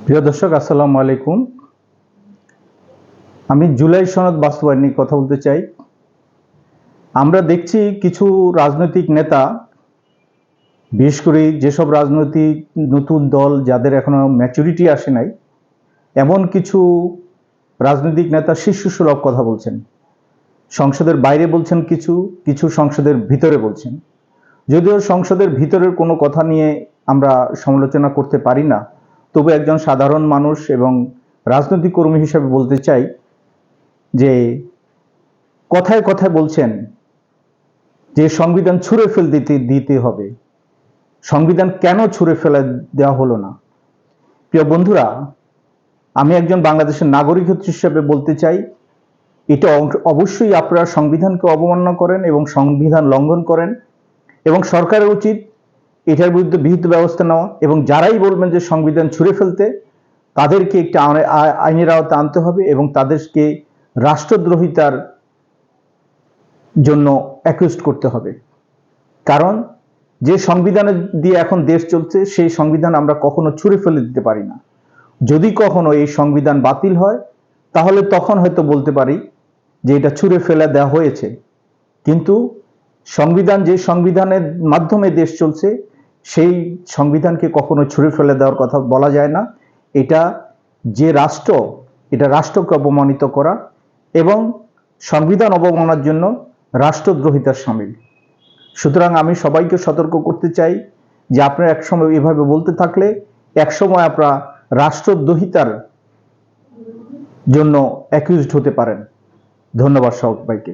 প্রিয় দর্শক, আসসালামু আলাইকুম। আমি জুলাই সনদ বাস্তবায়ন নিয়ে কথা বলতে চাই। আমরা দেখছি কিছু রাজনৈতিক নেতা, বিশেষ করে যেসব রাজনৈতিক নতুন দল যাদের এখনো ম্যাচুরিটি আসে নাই, এমন কিছু রাজনৈতিক নেতা শীর্ষ সুলভ কথা বলছেন। সংসদের বাইরে বলছেন, কিছু কিছু সংসদের ভিতরে বলছেন। যদিও সংসদের ভিতরের কোনো কথা নিয়ে আমরা সমালোচনা করতে পারি না, তবু একজন সাধারণ মানুষ এবং রাজনৈতিক কর্মী হিসেবে বলতে চাই যে কথায় কথায় বলছেন যে সংবিধান ছুঁড়ে দিতে হবে। সংবিধান কেন ছুঁড়ে ফেলে দেওয়া হলো না? প্রিয় বন্ধুরা, আমি একজন বাংলাদেশের নাগরিক হিসেবে বলতে চাই, এটা অবশ্যই আপনারা সংবিধানকে অবমাননা করেন এবং সংবিধান লঙ্ঘন করেন, এবং সরকারের উচিত এটার বিরুদ্ধে বিহিত ব্যবস্থা নেওয়া, এবং যারাই বলবেন যে সংবিধান ছুঁড়ে ফেলতে, তাদেরকে একটা আইনের আওতায় আনতে হবে এবং তাদেরকে রাষ্ট্রদ্রোহিতার জন্য অ্যাকিউজড করতে হবে। কারণ যে সংবিধানে দিয়ে এখন দেশ চলছে, সেই সংবিধান আমরা কখনো ছুঁড়ে ফেলে দিতে পারি না। যদি কখনো এই সংবিধান বাতিল হয়, তাহলে তখন হয়তো বলতে পারি যে এটা ছুঁড়ে ফেলে দেওয়া হয়েছে। কিন্তু সংবিধান, যে সংবিধানের মাধ্যমে দেশ চলছে, সেই সংবিধানকে কখনো ছুঁড়ে ফেলে দেওয়ার কথা বলা যায় না। এটা যে রাষ্ট্র, এটা রাষ্ট্রকে অবমানিত করা এবং সংবিধান অবমাননার জন্য রাষ্ট্রদ্রোহিতার শামিল। সুতরাং আমি সবাইকে সতর্ক করতে চাই যে আপনারা একসময় এভাবে বলতে থাকলে একসময় আপনারা রাষ্ট্রদ্রোহিতার জন্য অ্যাকিউজড হতে পারেন। ধন্যবাদ সবাইকে।